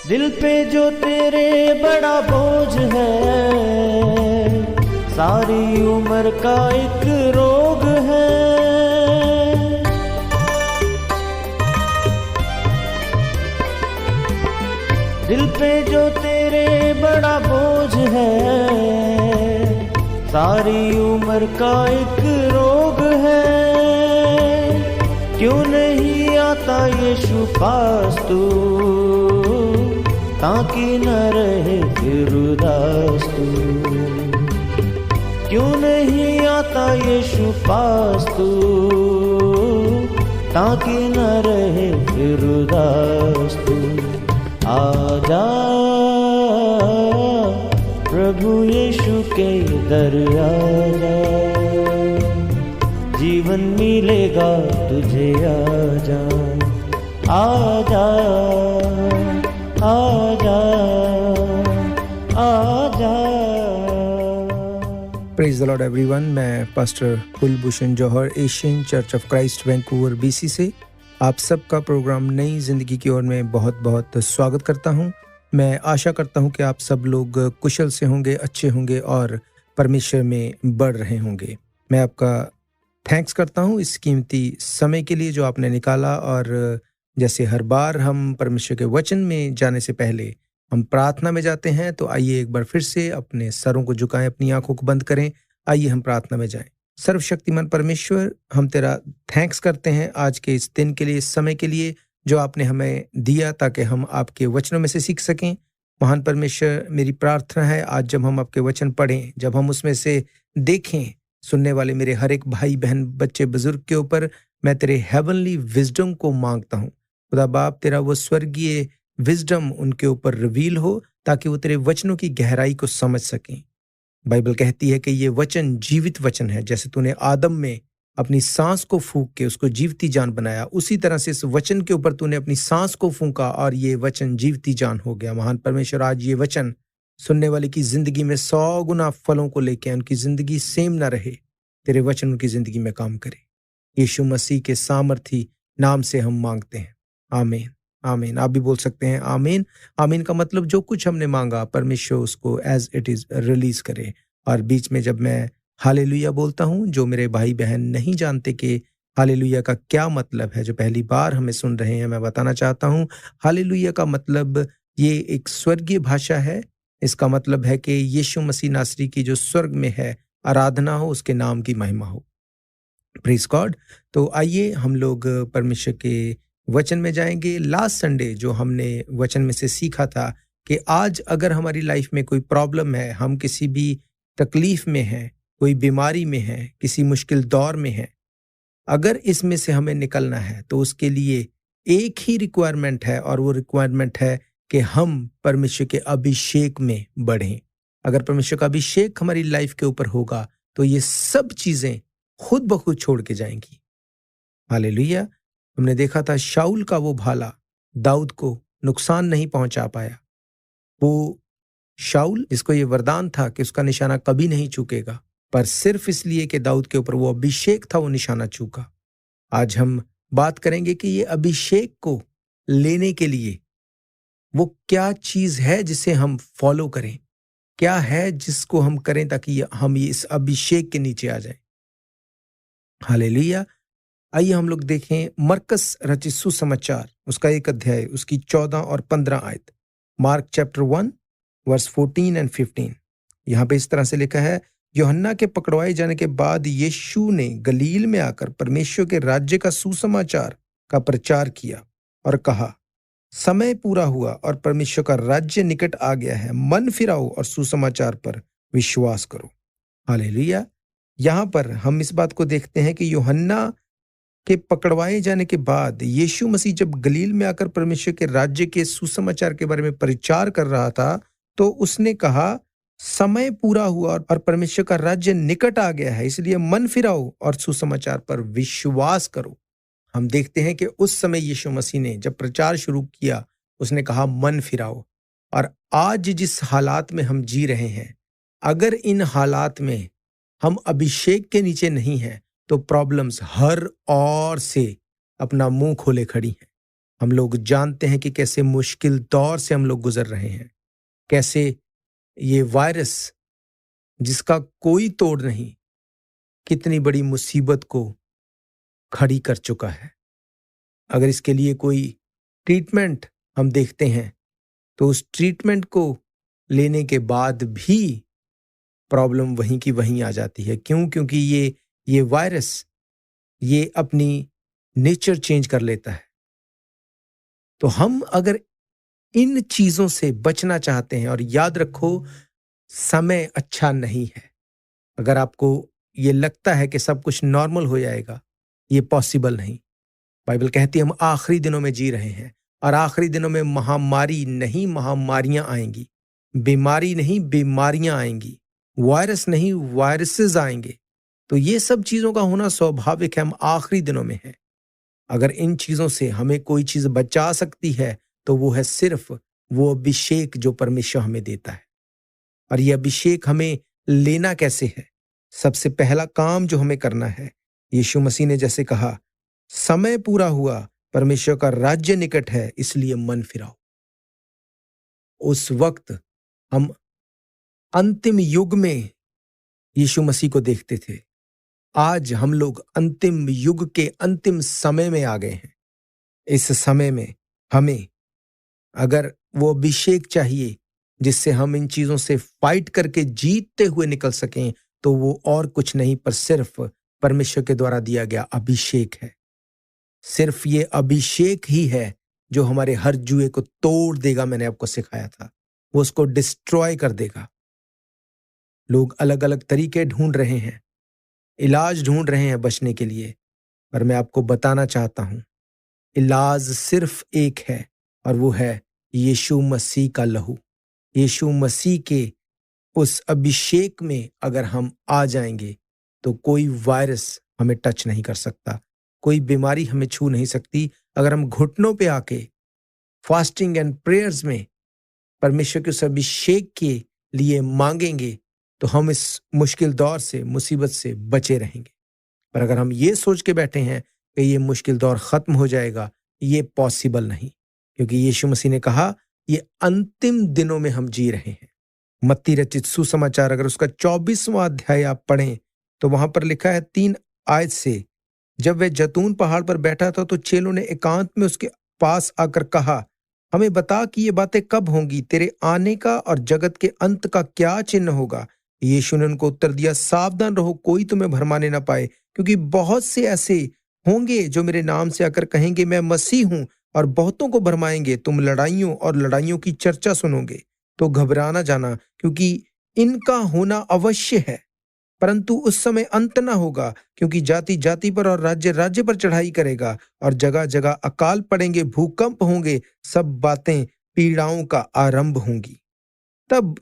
दिल पे जो तेरे बड़ा बोझ है, सारी उम्र का एक रोग है। दिल पे जो तेरे बड़ा बोझ है, सारी उम्र का एक रोग है। क्यों नहीं आता यीशु पास तू, ताकि न रहे फिर उदास तू। क्यों नहीं आता यीशु पास तू, ताकि न रहे फिर उदास तू। आजा प्रभु यीशु के दर आजा, जीवन मिलेगा तुझे। आजा आजा आजा आजा। Praise the lord everyone. मैं pastor Kulbhushan Johar, Asian church of Christ Vancouver BC से आप सबका प्रोग्राम नई जिंदगी की ओर में बहुत बहुत स्वागत करता हूं। मैं आशा करता हूं कि आप सब लोग कुशल से होंगे, अच्छे होंगे और परमेश्वर में बढ़ रहे होंगे। मैं आपका थैंक्स करता हूं इस कीमती समय के लिए जो आपने निकाला। और जैसे हर बार हम परमेश्वर के वचन में जाने से पहले हम प्रार्थना में जाते हैं, तो आइए एक बार फिर से अपने सरों को झुकाएं, अपनी आंखों को बंद करें। आइए हम प्रार्थना में जाएं। सर्वशक्तिमान परमेश्वर, हम तेरा थैंक्स करते हैं आज के इस दिन के लिए, इस समय के लिए जो आपने हमें दिया ताकि हम आपके वचनों में से सीख सकें। महान परमेश्वर, मेरी प्रार्थना है आज जब हम आपके वचन पढ़ें, जब हम उसमें से देखें, सुनने वाले मेरे हर एक भाई बहन बच्चे बुजुर्ग के ऊपर मैं तेरे हेवनली विजडम को मांगता हूँ। खुदा बाप, तेरा वो स्वर्गीय विजडम उनके ऊपर रिवील हो ताकि वो तेरे वचनों की गहराई को समझ सकें। बाइबल कहती है कि ये वचन जीवित वचन है। जैसे तूने आदम में अपनी सांस को फूंक के उसको जीवती जान बनाया, उसी तरह से इस वचन के ऊपर तूने अपनी सांस को फूंका और ये वचन जीवती जान हो गया। महान परमेश्वर, आज ये वचन सुनने वाले की जिंदगी में 100 गुना फलों को लेके उनकी जिंदगी सेम ना रहे, तेरे वचन उनकी जिंदगी में काम करे। यीशु मसीह के सामर्थी नाम से हम मांगते हैं, आमीन आमीन। आप भी बोल सकते हैं आमीन। आमीन का मतलब जो कुछ हमने मांगा परमेश्वर उसको एज इट इज रिलीज करे। और बीच में जब मैं हालेलुया बोलता हूं, जो मेरे भाई बहन नहीं जानते कि हालेलुया का क्या मतलब है, जो पहली बार हमें सुन रहे हैं, मैं बताना चाहता हूं। हालेलुया का मतलब ये एक स्वर्गीय भाषा है। इसका मतलब है कि यीशु मसीह नासरी की जो स्वर्ग में है आराधना हो, उसके नाम की महिमा हो। Praise God. तो आइए हम लोग परमेश्वर के वचन में जाएंगे। लास्ट संडे जो हमने वचन में से सीखा था कि आज अगर हमारी लाइफ में कोई प्रॉब्लम है, हम किसी भी तकलीफ में हैं, कोई बीमारी में हैं, किसी मुश्किल दौर में हैं, अगर इसमें से हमें निकलना है तो उसके लिए एक ही रिक्वायरमेंट है, और वो रिक्वायरमेंट है कि हम परमेश्वर के अभिषेक में बढ़ें। अगर परमेश्वर का अभिषेक हमारी लाइफ के ऊपर होगा तो ये सब चीजें खुद ब खुद छोड़ के जाएंगी। हालेलुया। हमने देखा था शाऊल का वो भाला दाऊद को नुकसान नहीं पहुंचा पाया। वो शाऊल जिसको ये वरदान था कि उसका निशाना कभी नहीं चूकेगा, पर सिर्फ इसलिए कि दाऊद के ऊपर वो अभिषेक था, वो निशाना चूका। आज हम बात करेंगे कि ये अभिषेक को लेने के लिए वो क्या चीज है जिसे हम फॉलो करें, क्या है जिसको हम करें ताकि हम इस अभिषेक के नीचे आ जाएं। हालेलुया। आइए हम लोग देखें मरकस रचित सुसमाचार, उसका 1 अध्याय, उसकी 14 और 15 आयत। Mark chapter 1 verse 14 and 15। यहाँ पे इस तरह से लिखा है, यूहन्ना के पकड़वाए जाने के बाद यीशु ने गलील में आकर परमेश्वर के राज्य का सुसमाचार का प्रचार किया और कहा, समय पूरा हुआ और परमेश्वर का राज्य निकट आ गया है। मन फिराओ और सुसमाचार पर विश्वास करो। हालेलुया। यहाँ पर हम इस बात को देखते हैं कि यूहन्ना के पकड़वाए जाने के बाद यीशु मसीह जब गलील में आकर परमेश्वर के राज्य के सुसमाचार के बारे में प्रचार कर रहा था, तो उसने कहा समय पूरा हुआ और परमेश्वर का राज्य निकट आ गया है, इसलिए मन फिराओ और सुसमाचार पर विश्वास करो। हम देखते हैं कि उस समय यीशु मसीह ने जब प्रचार शुरू किया, उसने कहा मन फिराओ। और आज जिस हालात में हम जी रहे हैं, अगर इन हालात में हम अभिषेक के नीचे नहीं हैं तो प्रॉब्लम्स हर ओर से अपना मुंह खोले खड़ी हैं। हम लोग जानते हैं कि कैसे मुश्किल दौर से हम लोग गुजर रहे हैं, कैसे ये वायरस जिसका कोई तोड़ नहीं कितनी बड़ी मुसीबत को खड़ी कर चुका है। अगर इसके लिए कोई ट्रीटमेंट हम देखते हैं तो उस ट्रीटमेंट को लेने के बाद भी प्रॉब्लम वहीं की वहीं आ जाती है। क्यों? क्योंकि ये वायरस ये अपनी नेचर चेंज कर लेता है। तो हम अगर इन चीजों से बचना चाहते हैं, और याद रखो समय अच्छा नहीं है। अगर आपको ये लगता है कि सब कुछ नॉर्मल हो जाएगा, ये पॉसिबल नहीं। बाइबल कहती है हम आखिरी दिनों में जी रहे हैं, और आखिरी दिनों में महामारी नहीं महामारियां आएंगी, बीमारी नहीं बीमारियां आएंगी, वायरस नहीं वायरसेस आएंगे। तो ये सब चीजों का होना स्वाभाविक है, हम आखिरी दिनों में हैं। अगर इन चीजों से हमें कोई चीज बचा सकती है तो वो है सिर्फ वो अभिषेक जो परमेश्वर हमें देता है। और ये अभिषेक हमें लेना कैसे है? सबसे पहला काम जो हमें करना है, यीशु मसीह ने जैसे कहा, समय पूरा हुआ, परमेश्वर का राज्य निकट है, इसलिए मन फिराओ। उस वक्त हम अंतिम युग में यीशु मसीह को देखते थे। आज हम लोग अंतिम युग के अंतिम समय में आ गए हैं। इस समय में हमें अगर वो अभिषेक चाहिए जिससे हम इन चीजों से फाइट करके जीतते हुए निकल सकें, तो वो और कुछ नहीं पर सिर्फ परमेश्वर के द्वारा दिया गया अभिषेक है। सिर्फ ये अभिषेक ही है जो हमारे हर जुए को तोड़ देगा। मैंने आपको सिखाया था, वो उसको डिस्ट्रॉय कर देगा। लोग अलग अलग तरीके ढूंढ रहे हैं, इलाज ढूंढ रहे हैं बचने के लिए, पर मैं आपको बताना चाहता हूं इलाज सिर्फ एक है, और वो है यीशु मसीह का लहू। यीशु मसीह के उस अभिषेक में अगर हम आ जाएंगे तो कोई वायरस हमें टच नहीं कर सकता, कोई बीमारी हमें छू नहीं सकती। अगर हम घुटनों पे आके फास्टिंग एंड प्रेयर्स में परमेश्वर के उस अभिषेक के लिए मांगेंगे तो हम इस मुश्किल दौर से, मुसीबत से बचे रहेंगे। पर अगर हम ये सोच के बैठे हैं कि ये मुश्किल दौर खत्म हो जाएगा, ये पॉसिबल नहीं, क्योंकि यीशु मसीह ने कहा ये अंतिम दिनों में हम जी रहे हैं। मत्ती रचित सुसमाचार अगर उसका 24वां अध्याय आप पढ़ें तो वहां पर लिखा है 3 आयत से, जब वह जैतून पहाड़ पर बैठा था तो चेलों ने एकांत में उसके पास आकर कहा, हमें बता कि ये बातें कब होंगी, तेरे आने का और जगत के अंत का क्या चिन्ह होगा? यीशु ने उनको उत्तर दिया, सावधान रहो, कोई तुम्हें भरमाने ना पाए, क्योंकि बहुत से ऐसे होंगे जो मेरे नाम से आकर कहेंगे मैं मसीह हूं, और बहुतों को भरमाएंगे। तुम लड़ाइयों और लड़ाइयों की चर्चा सुनोगे, तो घबराना जाना, क्योंकि इनका होना अवश्य है, परंतु उस समय अंत ना होगा, क्योंकि जाति जाति पर और राज्य राज्य पर चढ़ाई करेगा, और जगह जगह अकाल पड़ेंगे, भूकंप होंगे, सब बातें पीड़ाओं का आरंभ होंगी। तब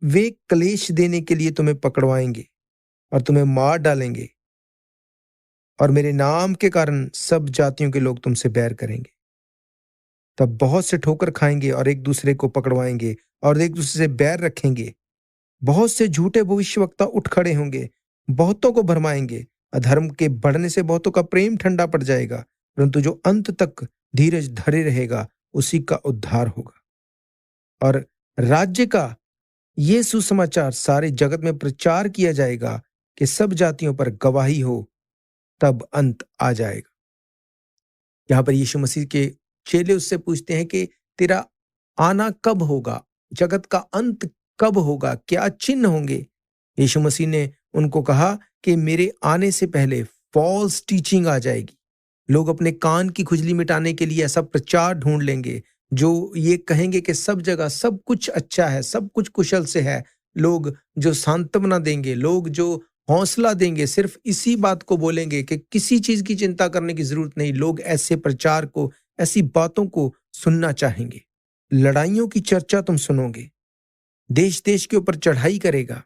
वे क्लेश देने के लिए तुम्हें पकड़वाएंगे और तुम्हें मार डालेंगे, और मेरे नाम के कारण सब जातियों के लोग तुमसे बैर करेंगे। तब बहुत से ठोकर खाएंगे और एक दूसरे को पकड़वाएंगे और एक दूसरे से बैर रखेंगे। बहुत से झूठे भविष्यवक्ता उठ खड़े होंगे, बहुतों को भरमाएंगे। अधर्म के बढ़ने से बहुतों का प्रेम ठंडा पड़ जाएगा, परंतु जो अंत तक धीरज धरे रहेगा उसी का उद्धार होगा। और राज्य का ये सुसमाचार सारे जगत में प्रचार किया जाएगा कि सब जातियों पर गवाही हो, तब अंत आ जाएगा। यहां पर यीशु मसीह के चेले उससे पूछते हैं कि तेरा आना कब होगा, जगत का अंत कब होगा, क्या चिन्ह होंगे? यीशु मसीह ने उनको कहा कि मेरे आने से पहले फॉल्स टीचिंग आ जाएगी। लोग अपने कान की खुजली मिटाने के लिए ऐसा प्रचार ढूंढ लेंगे जो ये कहेंगे कि सब जगह सब कुछ अच्छा है, सब कुछ कुशल से है। लोग जो सांत्वना देंगे, लोग जो हौसला देंगे, सिर्फ इसी बात को बोलेंगे कि किसी चीज की चिंता करने की जरूरत नहीं। लोग ऐसे प्रचार को, ऐसी बातों को सुनना चाहेंगे। लड़ाइयों की चर्चा तुम सुनोगे, देश देश के ऊपर चढ़ाई करेगा,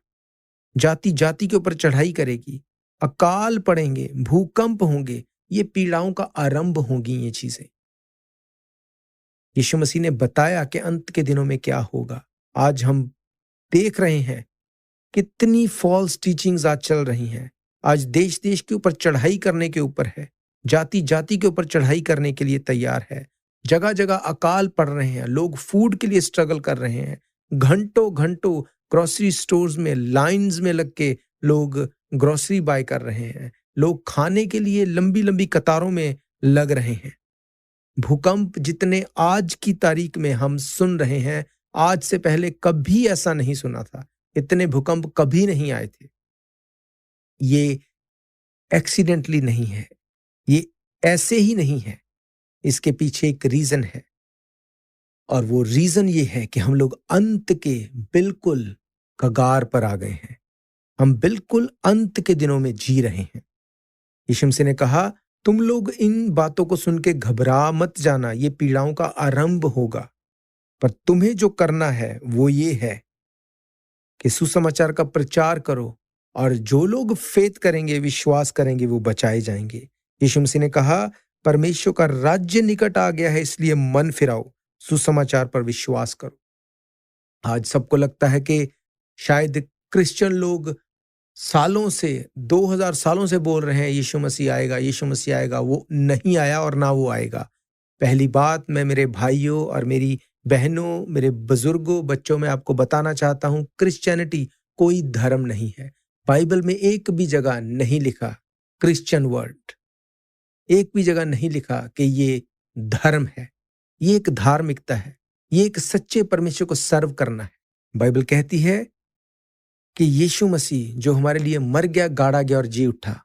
जाति जाति के ऊपर चढ़ाई करेगी, अकाल पड़ेंगे, भूकंप होंगे, ये पीड़ाओं का आरंभ होंगी ये चीजें। यीशु मसीह ने बताया कि अंत के दिनों में क्या होगा। आज हम देख रहे हैं कितनी फॉल्स टीचिंग्स आज चल रही हैं। आज देश देश के ऊपर चढ़ाई करने के ऊपर है, जाति जाति के ऊपर चढ़ाई करने के लिए तैयार है। जगह जगह अकाल पड़ रहे हैं, लोग फूड के लिए स्ट्रगल कर रहे हैं, घंटों घंटों ग्रोसरी स्टोर्स में लाइंस में लग के लोग ग्रोसरी बाय कर रहे हैं, लोग खाने के लिए लंबी लंबी कतारों में लग रहे हैं। भूकंप जितने आज की तारीख में हम सुन रहे हैं, आज से पहले कभी ऐसा नहीं सुना था। इतने भूकंप कभी नहीं आए थे। ये एक्सीडेंटली नहीं है, ये ऐसे ही नहीं है, इसके पीछे एक रीजन है, और वो रीजन ये है कि हम लोग अंत के बिल्कुल कगार पर आ गए हैं। हम बिल्कुल अंत के दिनों में जी रहे हैं। यीशु मसीह ने कहा, तुम लोग इन बातों को सुन के घबरा मत जाना, ये पीड़ाओं का आरंभ होगा, पर तुम्हें जो करना है वो ये है कि सुसमाचार का प्रचार करो, और जो लोग फेथ करेंगे, विश्वास करेंगे, वो बचाए जाएंगे। यीशु मसीह ने कहा, परमेश्वर का राज्य निकट आ गया है, इसलिए मन फिराओ, सुसमाचार पर विश्वास करो। आज सबको लगता है कि शायद क्रिश्चियन लोग सालों से, 2000 सालों से बोल रहे हैं यीशु मसीह आएगा, यीशु मसीह आएगा। वो नहीं आया और ना वो आएगा। पहली बात, मैं मेरे भाइयों और मेरी बहनों, मेरे बुजुर्गों, बच्चों में आपको बताना चाहता हूं, क्रिश्चियनिटी कोई धर्म नहीं है। बाइबल में एक भी जगह नहीं लिखा क्रिश्चियन वर्ड, एक भी जगह नहीं लिखा कि ये धर्म है। ये एक धार्मिकता है, ये एक सच्चे परमेश्वर को सर्व करना है। बाइबल कहती है कि यीशु मसीह जो हमारे लिए मर गया, गाड़ा गया और जी उठा,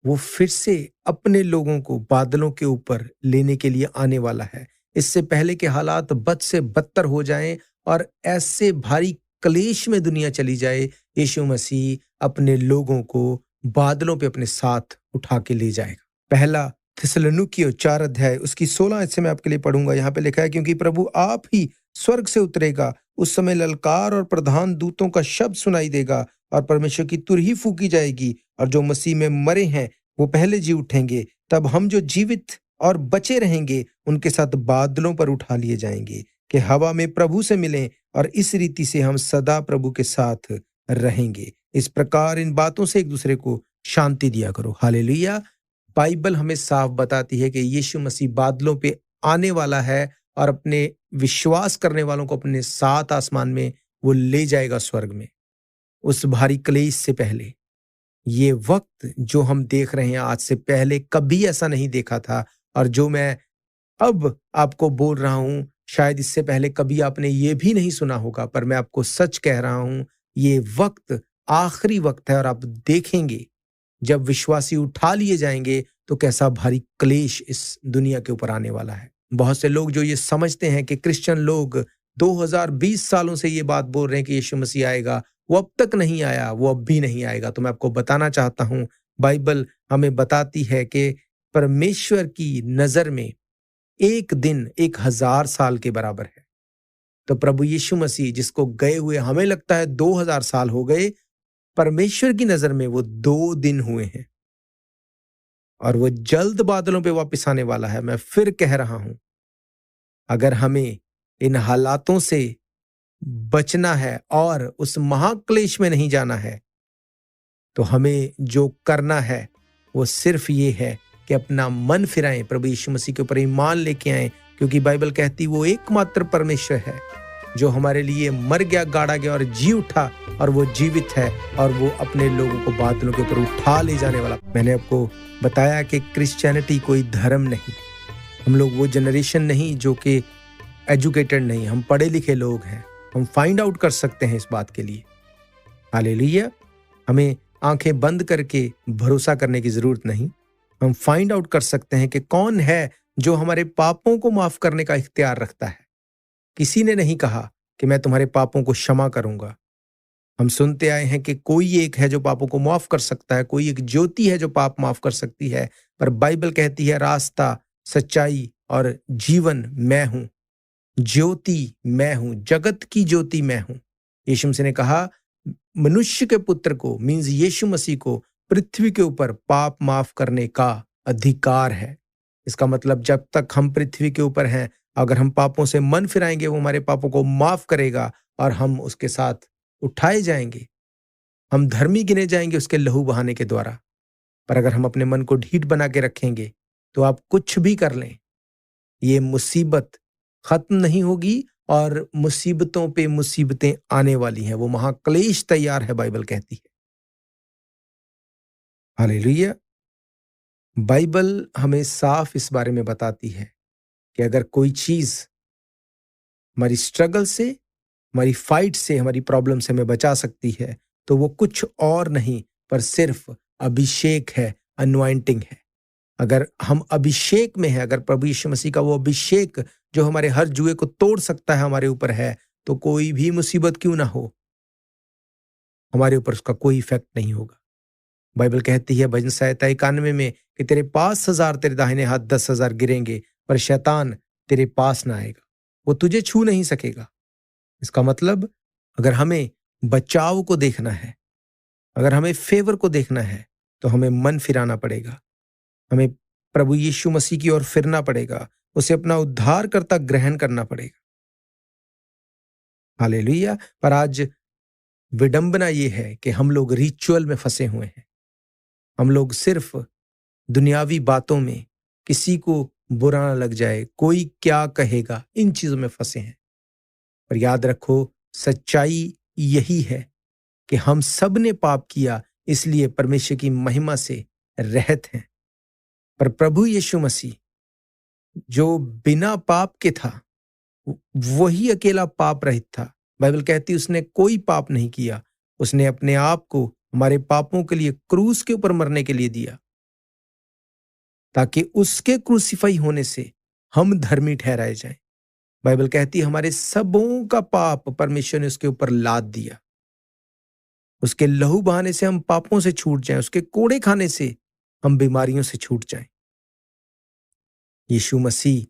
वो फिर से अपने लोगों को बादलों के ऊपर लेने के लिए आने वाला है। इससे पहले के हालात बद से बदतर हो जाएं और ऐसे भारी क्लेश में दुनिया चली जाए, यीशु मसीह अपने लोगों को बादलों पे अपने साथ उठा के ले जाएगा। पहला थिस्सलुनीकियों 4 अध्याय उसकी 16 आयत से मैं आपके लिए पढ़ूंगा। यहाँ पे लिखा है, क्योंकि प्रभु आप ही स्वर्ग से उतरेगा, उस समय ललकार और प्रधान दूतों का शब्द सुनाई देगा, और परमेश्वर की तुरही फूकी जाएगी, और जो मसीह में मरे हैं वो पहले जी उठेंगे। तब हम जो जीवित और बचे रहेंगे उनके साथ बादलों पर उठा लिए जाएंगे कि हवा में प्रभु से मिलें, और इस रीति से हम सदा प्रभु के साथ रहेंगे। इस प्रकार इन बातों से एक दूसरे को शांति दिया करो। हालेलुया। बाइबल हमें साफ बताती है कि यीशु मसीह बादलों पे आने वाला है और अपने विश्वास करने वालों को अपने साथ आसमान में वो ले जाएगा, स्वर्ग में, उस भारी क्लेश से पहले। ये वक्त जो हम देख रहे हैं, आज से पहले कभी ऐसा नहीं देखा था, और जो मैं अब आपको बोल रहा हूं, शायद इससे पहले कभी आपने ये भी नहीं सुना होगा, पर मैं आपको सच कह रहा हूं, ये वक्त आखिरी वक्त है। और आप देखेंगे जब विश्वासी उठा लिए जाएंगे तो कैसा भारी क्लेश इस दुनिया के ऊपर आने वाला है। बहुत से लोग जो ये समझते हैं कि क्रिश्चियन लोग 2020 सालों से ये बात बोल रहे हैं कि यीशु मसीह आएगा, वो अब तक नहीं आया, वो अब भी नहीं आएगा। तो मैं आपको बताना चाहता हूं, बाइबल हमें बताती है कि परमेश्वर की नजर में एक दिन 1000 साल के बराबर है। तो प्रभु यीशु मसीह, जिसको गए हुए हमें लगता है 2000 साल हो गए, परमेश्वर की नजर में वो 2 दिन हुए हैं, और वो जल्द बादलों पे वापस आने वाला है। मैं फिर कह रहा हूं, अगर हमें इन हालातों से बचना है और उस महाक्लेश में नहीं जाना है, तो हमें जो करना है वो सिर्फ ये है कि अपना मन फिराएं, प्रभु यीशु मसीह के ऊपर ईमान लेके आएं, क्योंकि बाइबल कहती वो एकमात्र परमेश्वर है जो हमारे लिए मर गया, गाड़ा गया और जी उठा, और वो जीवित है, और वो अपने लोगों को बादलों के ऊपर उठा ले जाने वाला। मैंने आपको बताया कि क्रिश्चियनिटी कोई धर्म नहीं। हम लोग वो जनरेशन नहीं जो कि एजुकेटेड नहीं, हम पढ़े लिखे लोग हैं। हम फाइंड आउट कर सकते हैं इस बात के लिए। हालेलुया। हमें आंखें बंद करके भरोसा करने की जरूरत नहीं। हम फाइंड आउट कर सकते हैं कि कौन है जो हमारे पापों को माफ करने का इख्तियार रखता है। किसी ने नहीं कहा कि मैं तुम्हारे पापों को क्षमा करूंगा। हम सुनते आए हैं कि कोई एक है जो पापों को माफ कर सकता है, कोई एक ज्योति है जो पाप माफ कर सकती है, पर बाइबल कहती है रास्ता, सच्चाई और जीवन मैं हूं, ज्योति मैं हूं, जगत की ज्योति मैं हूं। यीशु मसीह ने कहा मनुष्य के पुत्र को, मीन्स यीशु मसीह को, पृथ्वी के ऊपर पाप माफ करने का अधिकार है। इसका मतलब जब तक हम पृथ्वी के ऊपर हैं, अगर हम पापों से मन फिराएंगे, वो हमारे पापों को माफ करेगा और हम उसके साथ उठाए जाएंगे। हम धर्मी गिने जाएंगे उसके लहू बहाने के द्वारा। पर अगर हम अपने मन को ढीठ बना के रखेंगे तो आप कुछ भी कर लें, ये मुसीबत खत्म नहीं होगी और मुसीबतों पे मुसीबतें आने वाली हैं। वो महाक्लेश तैयार है, बाइबल कहती है। हालेलुया। बाइबल हमें साफ इस बारे में बताती है कि अगर कोई चीज हमारी स्ट्रगल से, हमारी फाइट से, हमारी प्रॉब्लम से हमें बचा सकती है, तो वो कुछ और नहीं पर सिर्फ अभिषेक है, अनॉइंटिंग है। अगर हम अभिषेक में हैं, अगर प्रभु यीशु मसीह का वो अभिषेक जो हमारे हर जुए को तोड़ सकता है हमारे ऊपर है, तो कोई भी मुसीबत क्यों ना हो, हमारे ऊपर उसका कोई इफेक्ट नहीं होगा। बाइबल कहती है भजन संहिता 91 में कि तेरे पास 1000 तेरे दाहिने हाथ 10,000 गिरेंगे, पर शैतान तेरे पास ना आएगा, वो तुझे छू नहीं सकेगा। इसका मतलब अगर हमें बचाव को देखना है, अगर हमें फेवर को देखना है, तो हमें मन फिराना पड़ेगा, हमें प्रभु यीशु मसीह की ओर फिरना पड़ेगा, उसे अपना उद्धारकर्ता ग्रहण करना पड़ेगा। हालेलुया। पर आज विडंबना ये है कि हम लोग रिचुअल में फंसे हुए हैं। हम लोग सिर्फ दुनियावी बातों में, किसी को बुरा ना लग जाए, कोई क्या कहेगा, इन चीजों में फंसे हैं। पर याद रखो, सच्चाई यही है कि हम सब ने पाप किया, इसलिए परमेश्वर की महिमा से रहित हैं। पर प्रभु यीशु मसीह जो बिना पाप के था, वही अकेला पाप रहित था। बाइबल कहती है उसने कोई पाप नहीं किया, उसने अपने आप को हमारे पापों के लिए क्रूस के ऊपर मरने के लिए दिया, ताकि उसके क्रूसीफाई होने से हम धर्मी ठहराए जाएं। बाइबल कहती है हमारे सबों का पाप परमेश्वर ने उसके ऊपर लाद दिया। उसके लहू बहाने से हम पापों से छूट जाएं, उसके कोड़े खाने से हम बीमारियों से छूट जाएं। यीशु मसीह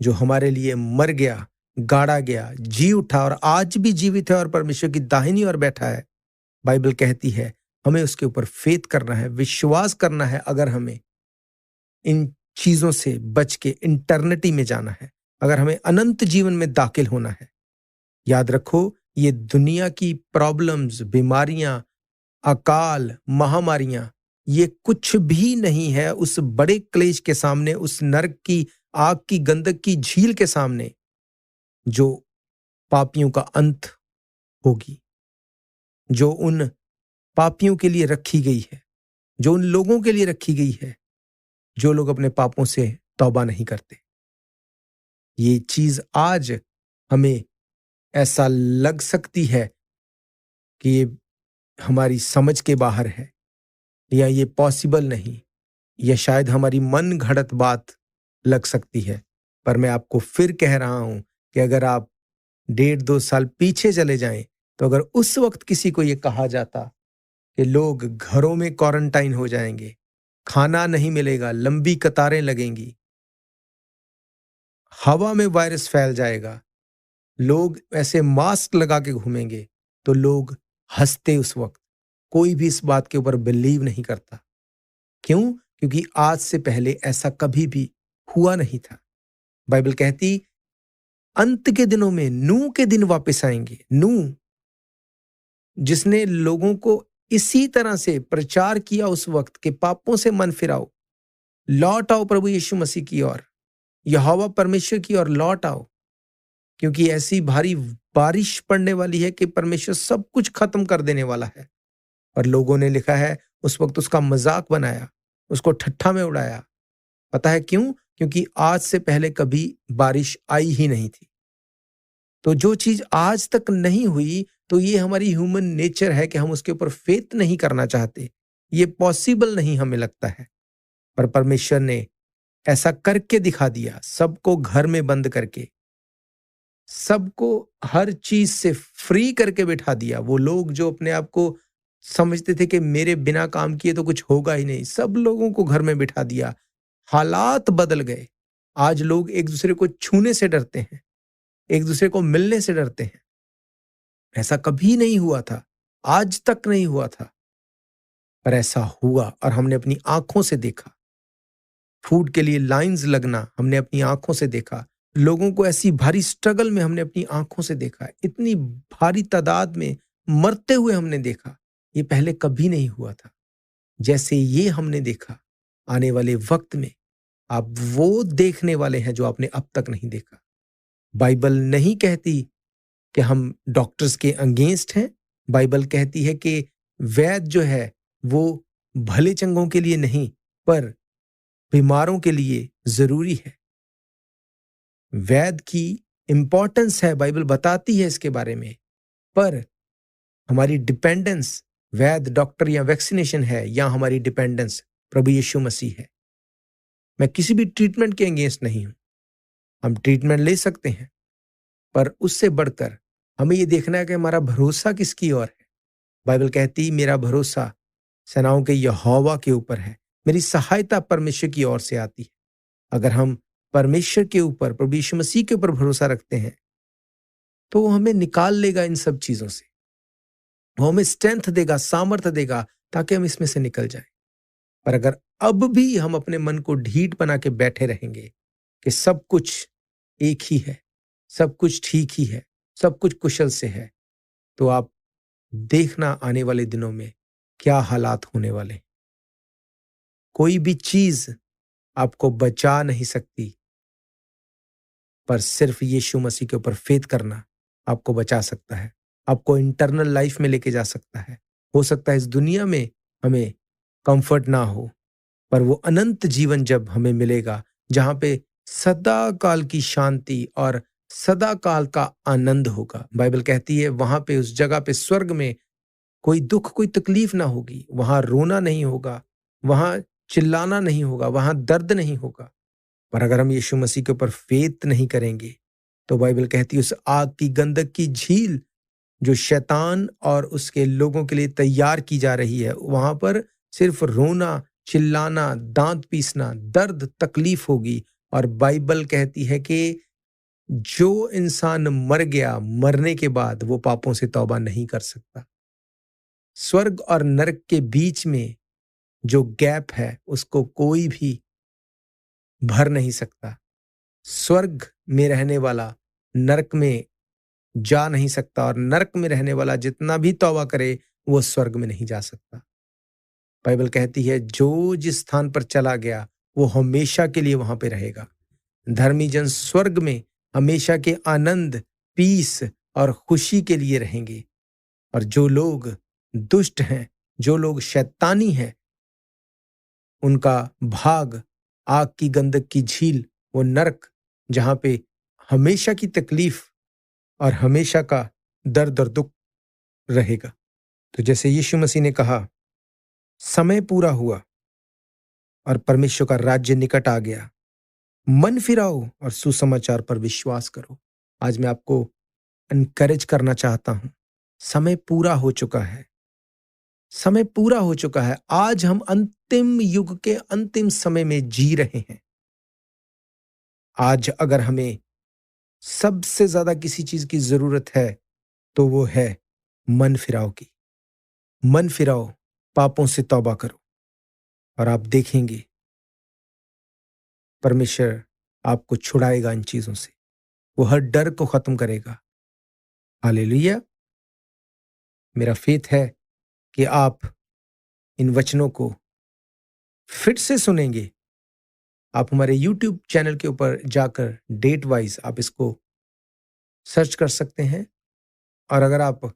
जो हमारे लिए मर गया, गाड़ा गया, जी उठा और आज भी जीवित है और परमेश्वर की दाहिनी ओर बैठा है, बाइबल कहती है हमें उसके ऊपर फेथ करना है, विश्वास करना है। अगर हमें इन चीजों से बच के इंटरनिटी में जाना है, अगर हमें अनंत जीवन में दाखिल होना है, याद रखो ये दुनिया की प्रॉब्लम्स, बीमारियां, अकाल, महामारियां, ये कुछ भी नहीं है उस बड़े क्लेश के सामने, उस नरक की आग की गंधक की झील के सामने जो पापियों का अंत होगी, जो उन पापियों के लिए रखी गई है, जो उन लोगों के लिए रखी गई है जो लोग अपने पापों से तौबा नहीं करते। ये चीज आज हमें ऐसा लग सकती है कि ये हमारी समझ के बाहर है, या ये पॉसिबल नहीं, या शायद हमारी मन घड़त बात लग सकती है। पर मैं आपको फिर कह रहा हूं कि अगर आप 1.5-2 साल पीछे चले जाएं, तो अगर उस वक्त किसी को ये कहा जाता कि लोग घरों में क्वारंटाइन हो जाएंगे, खाना नहीं मिलेगा, लंबी कतारें लगेंगी, हवा में वायरस फैल जाएगा, लोग ऐसे मास्क लगा के घूमेंगे, तो लोग हंसते उस वक्त। कोई भी इस बात के ऊपर बिलीव नहीं करता। क्यों? क्योंकि आज से पहले ऐसा कभी भी हुआ नहीं था। बाइबल कहती अंत के दिनों में नूह के दिन वापस आएंगे। नूह जिसने लोगों को इसी तरह से प्रचार किया उस वक्त के पापों से मन फिराओ, लौट आओ प्रभु यीशु मसीह की ओर, यहोवा परमेश्वर की ओर लौट आओ, क्योंकि ऐसी भारी बारिश पड़ने वाली है कि परमेश्वर सब कुछ खत्म कर देने वाला है। और लोगों ने लिखा है उस वक्त उसका मजाक बनाया, उसको ठट्ठा में उड़ाया। पता है क्यों? क्योंकि आज से पहले कभी बारिश आई ही नहीं थी। तो जो चीज आज तक नहीं हुई, तो ये हमारी ह्यूमन नेचर है कि हम उसके ऊपर फेथ नहीं करना चाहते। ये पॉसिबल नहीं हमें लगता है, पर परमेश्वर ने ऐसा करके दिखा दिया, सबको घर में बंद करके, सबको हर चीज से फ्री करके बिठा दिया। वो लोग जो अपने आप को समझते थे कि मेरे बिना काम किए तो कुछ होगा ही नहीं, सब लोगों को घर में बिठा दिया। हालात बदल गए। आज लोग एक दूसरे को छूने से डरते हैं, एक दूसरे को मिलने से डरते हैं। ऐसा कभी नहीं हुआ था, आज तक नहीं हुआ था, पर ऐसा हुआ और हमने अपनी आंखों से देखा। फूड के लिए लाइंस लगना हमने अपनी आंखों से देखा। लोगों को ऐसी भारी स्ट्रगल में हमने अपनी आंखों से देखा। इतनी भारी तादाद में मरते हुए हमने देखा। ये पहले कभी नहीं हुआ था। जैसे ये हमने देखा, आने वाले वक्त में आप वो देखने वाले हैं जो आपने अब तक नहीं देखा। बाइबल नहीं कहती कि हम डॉक्टर्स के अगेंस्ट हैं। बाइबल कहती है कि वैद्य जो है वो भले चंगों के लिए नहीं पर बीमारों के लिए जरूरी है। वैद्य की इंपॉर्टेंस है, बाइबल बताती है इसके बारे में, पर हमारी डिपेंडेंस वैद्य, डॉक्टर या वैक्सीनेशन है, या हमारी डिपेंडेंस प्रभु यीशु मसीह है। मैं किसी भी ट्रीटमेंट के अगेंस्ट नहीं हूं। हम ट्रीटमेंट ले सकते हैं, पर उससे बढ़कर हमें यह देखना है कि हमारा भरोसा किसकी ओर है। बाइबल कहती मेरा भरोसा सेनाओं के यहोवा के ऊपर है, मेरी सहायता परमेश्वर की ओर से आती है। अगर हम परमेश्वर के ऊपर, प्रभु यीशु मसीह के ऊपर भरोसा रखते हैं, तो वो हमें निकाल लेगा इन सब चीजों से। वो हमें स्ट्रेंथ देगा, सामर्थ्य देगा, ताकि हम इसमें से निकल जाएं। पर अगर अब भी हम अपने मन को ढीठ बना के बैठे रहेंगे कि सब कुछ एक ही है, सब कुछ ठीक ही है, सब कुछ कुशल से है, तो आप देखना आने वाले दिनों में क्या हालात होने वाले हैं। कोई भी चीज आपको बचा नहीं सकती, पर सिर्फ यीशु मसीह के ऊपर फेथ करना आपको बचा सकता है, आपको इंटरनल लाइफ में लेके जा सकता है। हो सकता है इस दुनिया में हमें कंफर्ट ना हो, पर वो अनंत जीवन जब हमें मिलेगा, जहां पे सदा काल की शांति और सदा काल का आनंद होगा। बाइबल कहती है वहां पे, उस जगह पे, स्वर्ग में कोई दुख, कोई तकलीफ ना होगी, वहां रोना नहीं होगा, वहां चिल्लाना नहीं होगा, वहां दर्द नहीं होगा। पर अगर हम यीशु मसीह के ऊपर फेथ नहीं करेंगे, तो बाइबल कहती है उस आग की गंधक की झील जो शैतान और उसके लोगों के लिए तैयार की जा रही है, वहां पर सिर्फ रोना, चिल्लाना, दांत पीसना, दर्द, तकलीफ होगी। और बाइबल कहती है कि जो इंसान मर गया, मरने के बाद वो पापों से तौबा नहीं कर सकता। स्वर्ग और नरक के बीच में जो गैप है, उसको कोई भी भर नहीं सकता। स्वर्ग में रहने वाला नरक में जा नहीं सकता, और नरक में रहने वाला जितना भी तौबा करे वो स्वर्ग में नहीं जा सकता। बाइबल कहती है जो जिस स्थान पर चला गया वो हमेशा के लिए वहां पे रहेगा। धर्मी जन स्वर्ग में हमेशा के आनंद, पीस और खुशी के लिए रहेंगे, और जो लोग दुष्ट हैं, जो लोग शैतानी हैं, उनका भाग आग की गंधक की झील, वो नरक, जहां पे हमेशा की तकलीफ और हमेशा का दर्द और दुख रहेगा। तो जैसे यीशु मसीह ने कहा, समय पूरा हुआ और परमेश्वर का राज्य निकट आ गया, मन फिराओ और सुसमाचार पर विश्वास करो। आज मैं आपको एनकरेज करना चाहता हूं, समय पूरा हो चुका है, समय पूरा हो चुका है। आज हम अंतिम युग के अंतिम समय में जी रहे हैं। आज अगर हमें सबसे ज्यादा किसी चीज की जरूरत है, तो वो है मन फिराओ की। मन फिराओ, पापों से तौबा करो, और आप देखेंगे परमेश्वर आपको छुड़ाएगा इन चीजों से। वो हर डर को खत्म करेगा। हालेलुया। मेरा फेथ है कि आप इन वचनों को फिर से सुनेंगे। आप हमारे YouTube चैनल के ऊपर जाकर डेट वाइज आप इसको सर्च कर सकते हैं, और अगर आप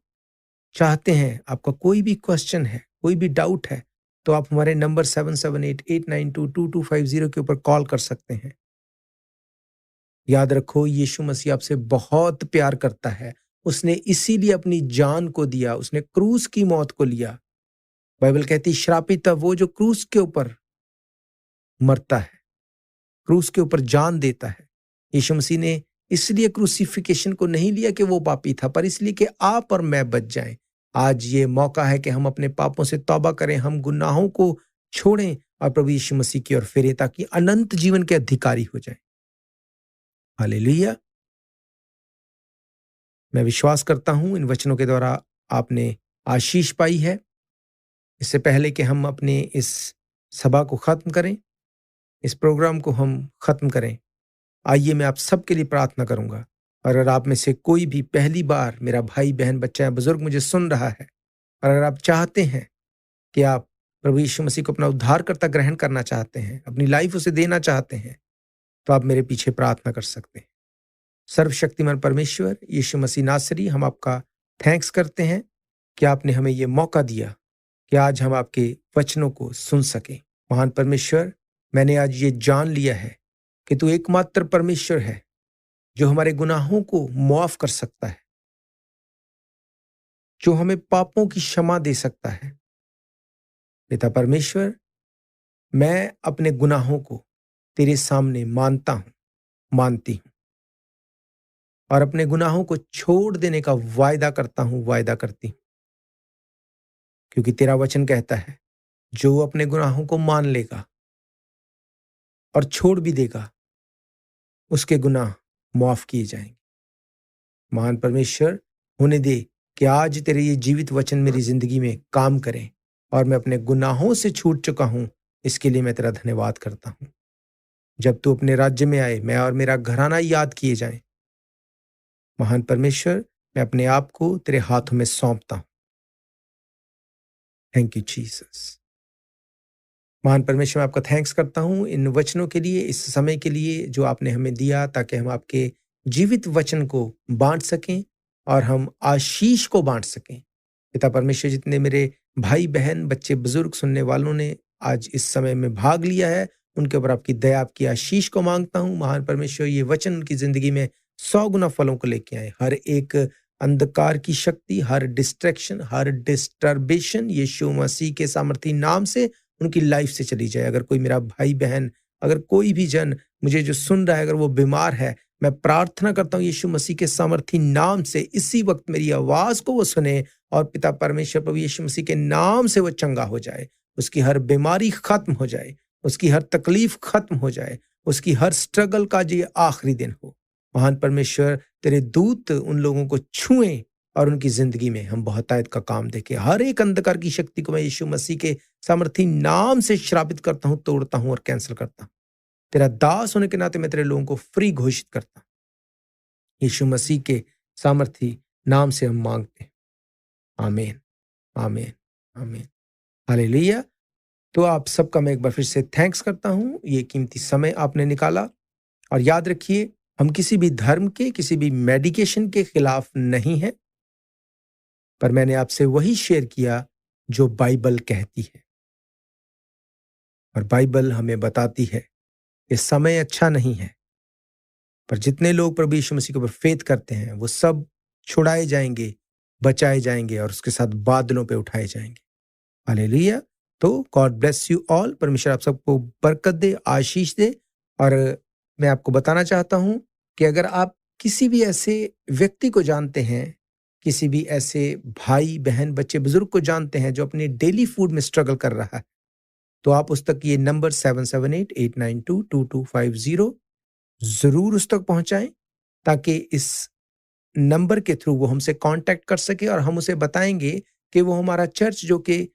चाहते हैं, आपका कोई भी क्वेश्चन है, कोई भी डाउट है, तो आप हमारे नंबर 7788922250 के ऊपर कॉल कर सकते हैं। याद रखो, यीशु मसीह आपसे बहुत प्यार करता है। उसने इसीलिए अपनी जान को दिया, उसने क्रूस की मौत को लिया। बाइबल कहती श्रापित है वो जो क्रूस के ऊपर मरता है, क्रूस के ऊपर जान देता है। यीशु मसीह ने इसलिए क्रूसिफिकेशन को नहीं लिया कि वो पापी था, पर इसलिए कि आप और मैं बच जाएं। आज ये मौका है कि हम अपने पापों से तौबा करें, हम गुनाहों को छोड़ें और प्रभु यीशु मसीह की ओर फिरें, ताकि अनंत जीवन के अधिकारी हो जाएं। हालेलुया। मैं विश्वास करता हूं इन वचनों के द्वारा आपने आशीष पाई है। इससे पहले कि हम अपने इस सभा को खत्म करें, इस प्रोग्राम को हम खत्म करें, आइए मैं आप सबके लिए प्रार्थना करूंगा। और अगर आप में से कोई भी पहली बार, मेरा भाई, बहन, बच्चा या बुजुर्ग मुझे सुन रहा है, और अगर आप चाहते हैं कि आप प्रभु यीशु मसीह को अपना उद्धारकर्ता ग्रहण करना चाहते हैं, अपनी लाइफ उसे देना चाहते हैं, तो आप मेरे पीछे प्रार्थना कर सकते हैं। सर्वशक्तिमान परमेश्वर यीशु मसीह नासरी, हम आपका थैंक्स करते हैं कि आपने हमें ये मौका दिया कि आज हम आपके वचनों को सुन सकें। महान परमेश्वर, मैंने आज ये जान लिया है कि तू एकमात्र परमेश्वर है जो हमारे गुनाहों को मुआफ कर सकता है, जो हमें पापों की क्षमा दे सकता है। पिता परमेश्वर, मैं अपने गुनाहों को तेरे सामने मानता हूं, मानती हूं, और अपने गुनाहों को छोड़ देने का वायदा करता हूं, वायदा करती हूं, क्योंकि तेरा वचन कहता है जो अपने गुनाहों को मान लेगा और छोड़ भी देगा, उसके गुनाह माफ किए जाएंगे। महान परमेश्वर, होने दे कि आज तेरे ये जीवित वचन मेरी जिंदगी में काम करें और मैं अपने गुनाहों से छूट चुका हूं, इसके लिए मैं तेरा धन्यवाद करता हूं। जब तू अपने राज्य में आए, मैं और मेरा घराना याद किए जाएं। महान परमेश्वर, मैं अपने आप को तेरे हाथों में सौंपता हूं। Thank you Jesus. महान परमेश्वर, मैं आपका थैंक्स करता हूं इन वचनों के लिए, इस समय के लिए जो आपने हमें दिया, ताकि हम आपके जीवित वचन को बांट सकें और हम आशीष को बांट सकें। पिता परमेश्वर, जितने मेरे भाई बहन, बच्चे, बुजुर्ग, सुनने वालों ने आज इस समय में भाग लिया है, उनके ऊपर आपकी दया, आपकी आशीष को मांगता हूं। महान परमेश्वर, ये वचन उनकी जिंदगी में 100 गुना फलों को लेके आए। हर एक अंधकार की शक्ति, हर डिस्ट्रैक्शन, हर डिस्टर्बेशन यीशु मसीह के सामर्थी नाम से उनकी लाइफ से चली जाए। अगर कोई मेरा भाई बहन, अगर कोई भी जन मुझे जो सुन रहा है, अगर वो बीमार है, मैं प्रार्थना करता हूँ यीशु मसीह के सामर्थी नाम से इसी वक्त मेरी आवाज को वो सुने और पिता परमेश्वर प्रभु यीशु मसीह के नाम से वो चंगा हो जाए, उसकी हर बीमारी खत्म हो जाए, उसकी हर तकलीफ खत्म हो जाए, उसकी हर स्ट्रगल का जो आखिरी दिन हो। महान परमेश्वर, तेरे दूत उन लोगों को छुएं और उनकी जिंदगी में हम बहुतायत का काम देखें। हर एक अंधकार की शक्ति को मैं यीशु मसीह के सामर्थी नाम से श्रापित करता हूं, तोड़ता हूं और कैंसिल करता हूं। तेरा दास होने के नाते मैं तेरे लोगों को फ्री घोषित करता हूं। यीशु मसीह के सामर्थी नाम से हम मांगते हैं, आमीन, आमीन, आमीन, हालेलुया। तो आप सबका मैं एक बार फिर से थैंक्स करता हूं, ये कीमती समय आपने निकाला। और याद रखिए, हम किसी भी धर्म के, किसी भी मेडिकेशन के खिलाफ नहीं है, पर मैंने आपसे वही शेयर किया जो बाइबल कहती है। और बाइबल हमें बताती है कि समय अच्छा नहीं है, पर जितने लोग प्रभु यीशु मसीह के ऊपर फेथ करते हैं, वो सब छुड़ाए जाएंगे, बचाए जाएंगे और उसके साथ बादलों पे उठाए जाएंगे। हालेलुया। तो गॉड ब्लेस यू ऑल। परमेश्वर आप सबको बरकत दे, आशीष दे। और मैं आपको बताना चाहता हूं कि अगर आप किसी भी ऐसे व्यक्ति को जानते हैं, किसी भी ऐसे भाई बहन, बच्चे, बुजुर्ग को जानते हैं जो अपने डेली फूड में स्ट्रगल कर रहा है, तो आप उस तक ये नंबर 778-892-2250 जरूर उस तक पहुंचाएं, ताकि इस नंबर के थ्रू वो हमसे कांटेक्ट कर सके और हम उसे बताएंगे कि वो हमारा चर्च जो कि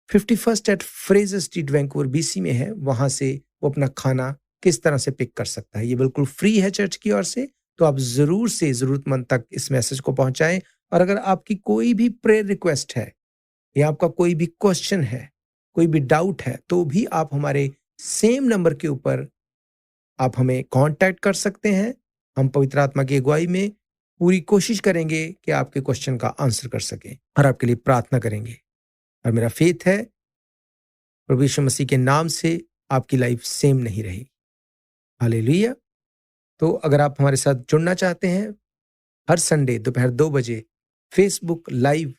51 at Fraser Street Vancouver BC में है, वहां से वो अपना खाना किस तरह से पिक कर सकता है। ये बिल्कुल फ्री है चर्च की ओर से। तो आप जरूर से जरूरतमंद तक इस मैसेज को पहुंचाएं। और अगर आपकी कोई भी प्रेयर रिक्वेस्ट है या आपका कोई भी क्वेश्चन है, कोई भी डाउट है, तो भी आप हमारे सेम नंबर के ऊपर आप हमें कांटेक्ट कर सकते हैं। हम पवित्र आत्मा की अगुवाई में पूरी कोशिश करेंगे कि आपके क्वेश्चन का आंसर कर सकें और आपके लिए प्रार्थना करेंगे। और मेरा फेथ है प्रभु यीशु मसीह के नाम से आपकी लाइफ सेम नहीं रही। हालेलुया। तो अगर आप हमारे साथ जुड़ना चाहते हैं, हर संडे दोपहर 2 बजे फेसबुक लाइव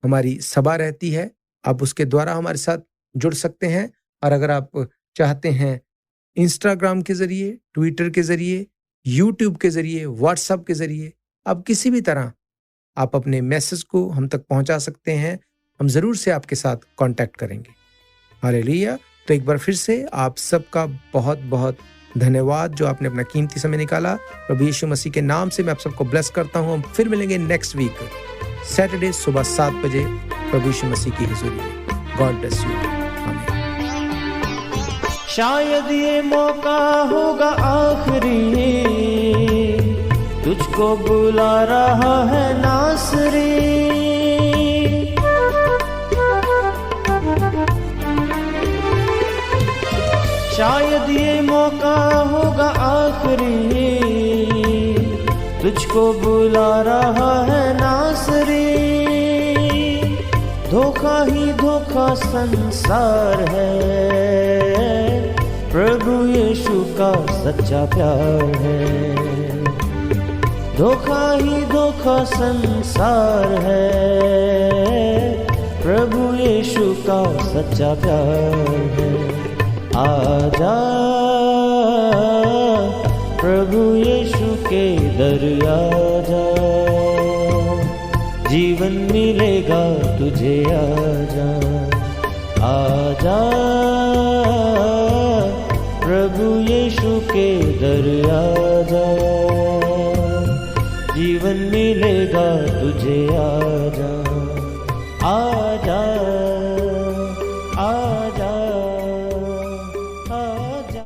हमारी सभा रहती है, आप उसके द्वारा हमारे साथ जुड़ सकते हैं। और अगर आप चाहते हैं इंस्टाग्राम के जरिए, ट्विटर के जरिए, यूट्यूब के जरिए, व्हाट्सएप के जरिए, आप किसी भी तरह आप अपने मैसेज को हम तक पहुंचा सकते हैं। हम जरूर से आपके साथ कांटेक्ट करेंगे। हालेलुया। तो एक बार फिर से आप सबका बहुत बहुत धन्यवाद जो आपने अपना कीमती समय निकाला। प्रभु यीशु मसीह के नाम से मैं आप सबको ब्लेस करता हूं। हम फिर मिलेंगे नेक्स्ट वीक सैटरडे सुबह 7 बजे प्रभु यीशु मसीह की हुजूरी में। God bless you. आमीन। शायद ये मौका होगा आखिरी, तुझको बुला रहा है नासरी। शायद ये मौका होगा आखिरी, तुझको बुला रहा है नासरी। धोखा ही धोखा संसार है, प्रभु यीशु का सच्चा प्यार है। धोखा ही धोखा संसार है, प्रभु यीशु का सच्चा प्यार है। आजा प्रभु यीशु के दर आजा, जीवन मिलेगा तुझे। आजा आजा प्रभु यीशु के दर आजा, जीवन मिलेगा तुझे। आजा